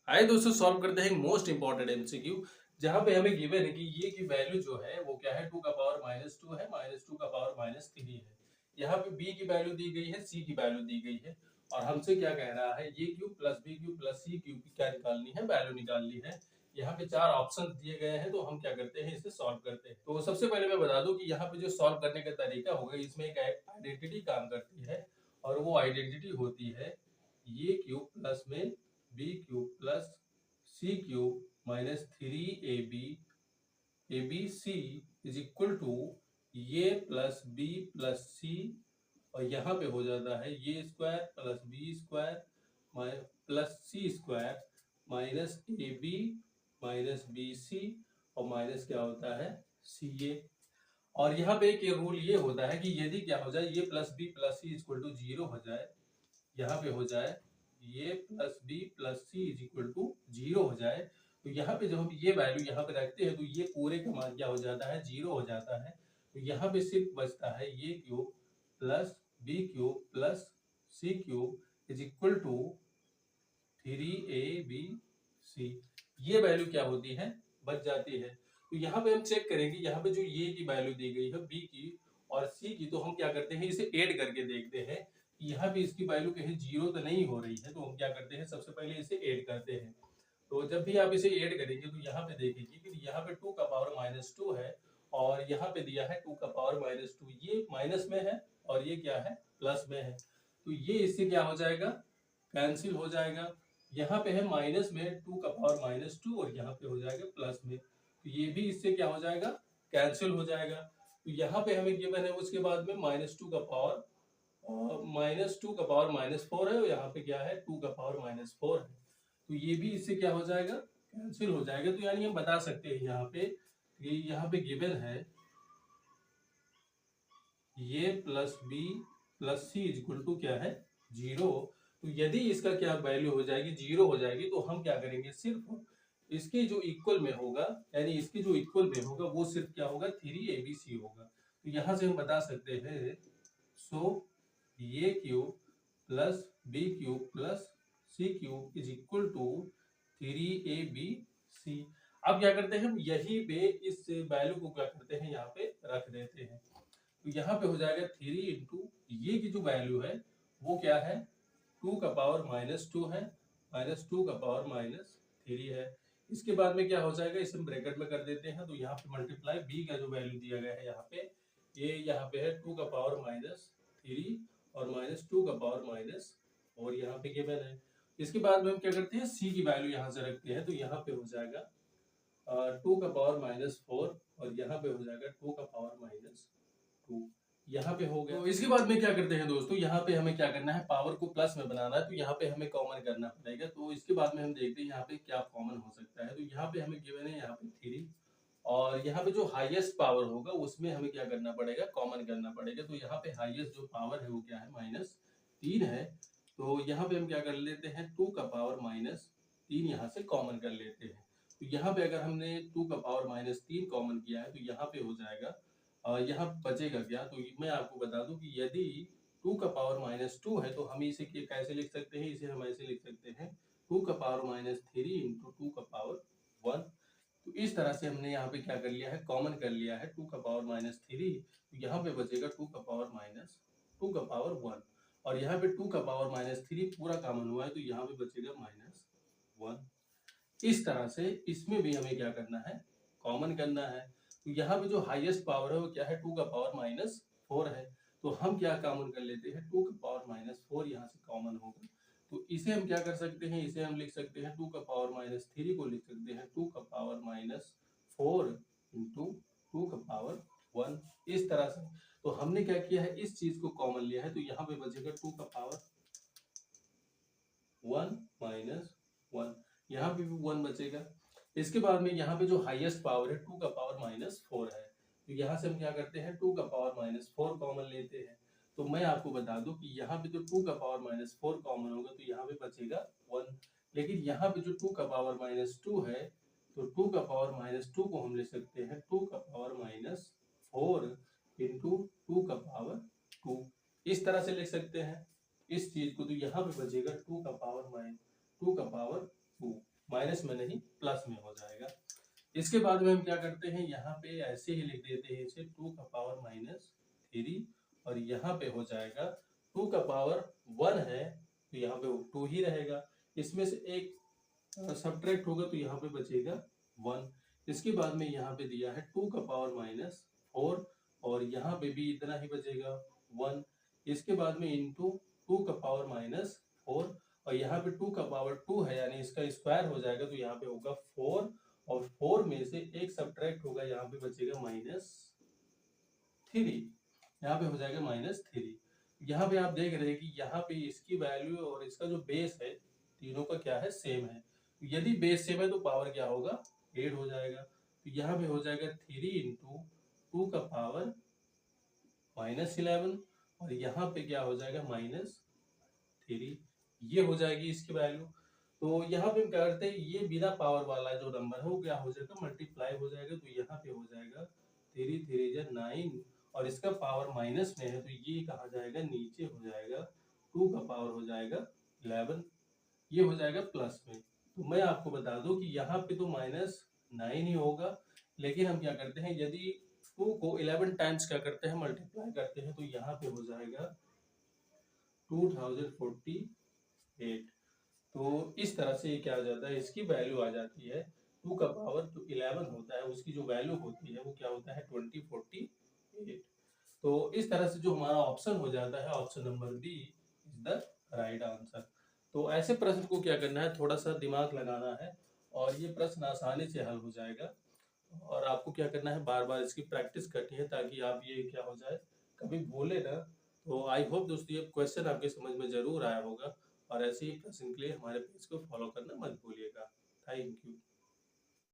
आइए दोस्तों सॉल्व करते हैं मोस्ट इंपॉर्टेंट एमसीक्यू जहां पे हमें गिवन है कि ये की वैल्यू जो है वो क्या है 2 का पावर -2 है -2 का पावर -3 है। यहाँ पे b की वैल्यू दी गई है, c की वैल्यू दी गई है और हमसे क्या कह रहा है ये cube plus b cube plus c cube की क्या निकालनी है, वैल्यू निकालनी है। यहाँ पे चार ऑप्शन दिए गए हैं तो हम क्या करते हैं इसे सॉल्व करते हैं। तो सबसे पहले मैं बता दूं कि यहाँ पे जो सॉल्व करने का तरीका होगा इसमें एक आइडेंटिटी काम करती है और वो आइडेंटिटी होती है ये क्यूब प्लस में b cube plus c cube minus 3ab is equal to a plus b plus c और यहाँ पे हो जाता है a square plus b square plus c square minus a b minus b c और minus क्या होता है सी ए। और यहाँ पे एक रूल ये होता है कि यदि क्या हो जाए a plus b plus c equal to 0 हो जाए, यहाँ पे हो जाए a plus b plus c is equal to 0 हो जाए तो यहाँ पे जब हम ये वैल्यू यहाँ पे रखते हैं तो ये पूरे का मान क्या हो जाता है 0 हो जाता है। तो यहाँ पे सिर्फ बचता है ये cube plus b cube plus c cube is equal to 3ab। ये वैल्यू क्या होती है बच जाती है। तो यहाँ पे हम चेक करेंगे, यहाँ पे जो ये की वैल्यू दी गई है बी की और सी की, तो हम क्या करते हैं इसे ऐड करके देखते हैं यहाँ पे इसकी वैल्यू कहीं 0 तो नहीं हो रही है। तो हम क्या करते हैं सबसे पहले इसे ऐड करते हैं। तो जब भी आप इसे ऐड करेंगे तो यहाँ पे देखेंगे कि यहाँ पे 2 का पावर -2 है और यहाँ पे दिया है 2 का पावर -2, ये माइनस में है और ये क्या है प्लस में है। तो ये इससे क्या हो जाएगा कैंसिल हो जाएगा। यहाँ पे है माइनस में 2 का पावर -2 और यहाँ पे हो जाएगा प्लस में, तो ये भी इससे क्या हो जाएगा कैंसिल हो जाएगा। तो यहाँ पे हमें गिवन है उसके बाद में -2 का पावर -2 का पावर -4 है और यहाँ पे क्या है 2 का पावर -4 है। तो ये भी इससे क्या हो जाएगा कैंसिल हो जाएगा। तो यानी हम बता सकते हैं यहाँ पे कि यहाँ पे गिवन है a plus b plus c is equal to क्या है 0। तो यदि इसका क्या वैल्यू हो जाएगी 0 हो जाएगी तो हम क्या करेंगे सिर्फ इसके जो इक्वल में होगा, यानी इसके जो इक्वल में होगा वो सिर्फ क्या होगा 3abc होगा। तो यहाँ से हम बता सकते हैं so a cube plus b cube plus c cube is equal to 3abc। अब क्या करते हैं हम यही पे इस वैल्यू को क्या करते हैं यहाँ पे रख देते हैं। तो यहाँ पे हो जाएगा 3 इंटू ये की जो वैल्यू है वो क्या है 2 का पावर -2 है, -2 का पावर -3 है। इसके बाद में क्या हो जाएगा इसे हम ब्रैकेट में कर देते हैं। तो यहाँ पे मल्टीप्लाई बी का जो वैल्यू दिया गया है यहाँ पे ये यहाँ पे है 2 का पावर -3 और -2 का पावर माइनस और यहाँ पे गिवन है। इसके बाद में हम क्या करते हैं सी की वैल्यू यहाँ से रखते हैं। तो यहाँ पे हो जाएगा 2 का पावर -4 और यहाँ पे हो जाएगा 2 का पावर -2 यहाँ पे हो गया। तो इसके बाद में क्या करते हैं दोस्तों, यहाँ पे हमें क्या करना है पावर को प्लस में बनाना है। तो यहाँ पे हमें कॉमन करना पड़ेगा। तो इसके बाद में हम देखते हैं यहाँ पे क्या कॉमन हो सकता है। तो यहाँ पे हमें गिवन है यहाँ पे 3 और यहाँ पे जो हाईएस्ट पावर होगा उसमें हमें क्या करना पड़ेगा कॉमन करना पड़ेगा। तो यहाँ पे हाईएस्ट जो पावर है वो क्या है -3 है। तो यहाँ पे हम क्या कर लेते हैं 2 का पावर -3 यहाँ से कॉमन कर लेते हैं। तो यहाँ पे अगर हमने 2 का पावर -3 कॉमन किया है तो यहाँ पे हो जाएगा यहाँ बचेगा क्या। तो मैं आपको बता दूं कि यदि 2 का पावर -2 है तो हम इसे कैसे लिख सकते हैं, इसे हम ऐसे लिख सकते हैं 2 का पावर -3 इंटू 2 का पावर 1। तो इस तरह से हमने यहाँ पे क्या कर लिया है कॉमन कर लिया है 2 का पावर -3। तो यहाँ पे बचेगा 2 का पावर -2 का पावर 1 और यहाँ पे 2 का पावर -3 पूरा कॉमन हुआ है तो यहाँ पे बचेगा -1। इस तरह से इसमें भी हमें क्या करना है कॉमन करना है। तो यहाँ पे जो हाईएस्ट पावर है वो क्या है 2 का पावर -4 है। तो हम क्या कॉमन कर लेते हैं 2 का पावर -4 यहाँ से कॉमन होगा। तो इसे हम क्या कर सकते हैं, इसे हम लिख सकते हैं 2 का पावर -3 को लिख सकते हैं 2 का पावर -4 इंटू 2 का पावर 1 इस तरह से। तो हमने क्या किया है इस चीज को कॉमन लिया है तो यहाँ पे बचेगा 2 का पावर 1 -1, यहाँ पे भी 1 बचेगा। इसके बाद में यहाँ पे जो हाईएस्ट पावर है 2 का पावर -4 है। तो यहाँ से हम क्या करते हैं 2 का पावर -4 कॉमन लेते हैं। तो मैं आपको बता दूं कि यहाँ पे तो 2 का पावर -4 कॉमन होगा तो यहाँ पे बचेगा 1। लेकिन यहाँ पे जो 2 का पावर -2 है तो 2 का पावर -2 को हम ले सकते हैं 2 का पावर -4 इंटू 2 का पावर 2 इस तरह से लिख सकते हैं इस चीज को। तो यहाँ पे बचेगा 2 का पावर 2। माइनस में नहीं प्लस में हो जाएगा। इसके बाद में हम क्या करते हैं, यहाँ पे ऐसे ही लिख देते हैं इसे 2 का पावर माइनस 3, और यहाँ पे हो जाएगा 2 का पावर 1 है तो यहाँ पे 2 ही रहेगा, इसमें से एक सब्ट्रैक्ट होगा तो यहाँ पे बचेगा 1। इसके बाद में यहाँ पे दिया है 2 का पावर माइनस 4, और यहाँ पे भी इतना ही बचेगा 1। इसके बाद में इंटू 2 का पावर माइनस 4, और यहाँ पे 2 का पावर 2 है यानी इसका स्क्वायर हो जाएगा तो यहाँ पे होगा 4, और 4 में से एक सब्ट्रैक्ट होगा, यहाँ पे बचेगा -3, यहाँ पे हो जाएगा -3। यहाँ पे आप देख रहे हैं कि यहाँ पे इसकी वैल्यू और इसका जो बेस है तीनों का क्या है, सेम है। यदि बेस सेम है तो पावर क्या होगा, 8 हो जाएगा। तो यहाँ पे हो जाएगा 3 इंटू 2 का पावर -11, और यहाँ पे क्या हो जाएगा -3, ये हो जाएगी इसकी वैल्यू। तो यहाँ पे हम क्या करते हैं, ये बिना पावर वाला जो नंबर है वो क्या हो जाएगा, मल्टीप्लाई हो जाएगा। तो यहाँ पे हो जाएगा 3 3 जा 9, और इसका पावर माइनस में है तो ये कहा जाएगा नीचे हो जाएगा, 2 का पावर हो जाएगा 11, ये हो जाएगा प्लस में। तो मैं आपको बता दूं कि यहाँ पे तो -9 ही होगा, लेकिन हम क्या करते हैं, यदि 2 को 11 टाइम्स क्या करते हैं, मल्टीप्लाई करते हैं, तो यहाँ पे हो जाएगा 2048। तो इस तरह से ये क्या आ जाता है, इसकी वैल्यू आ जाती है 2 का पावर जो 11 होता है उसकी जो वैल्यू होती है वो क्या होता है 2048। तो इस तरह से जो हमारा ऑप्शन हो जाता है, option number B is the right answer. तो ऐसे प्रश्न को क्या करना है, थोड़ा सा दिमाग लगाना है और ये प्रश्न आसानी से हल हो जाएगा। और आपको क्या करना है, बार बार इसकी प्रैक्टिस करनी है ताकि आप ये क्या हो जाए, कभी भूले ना। तो आई होप दोस्तों ये क्वेश्चन आपके समझ में जरूर आया होगा, और ऐसे ही प्रश्न के लिए हमारे पेज को फॉलो करना मत भूलिएगा। Thank you.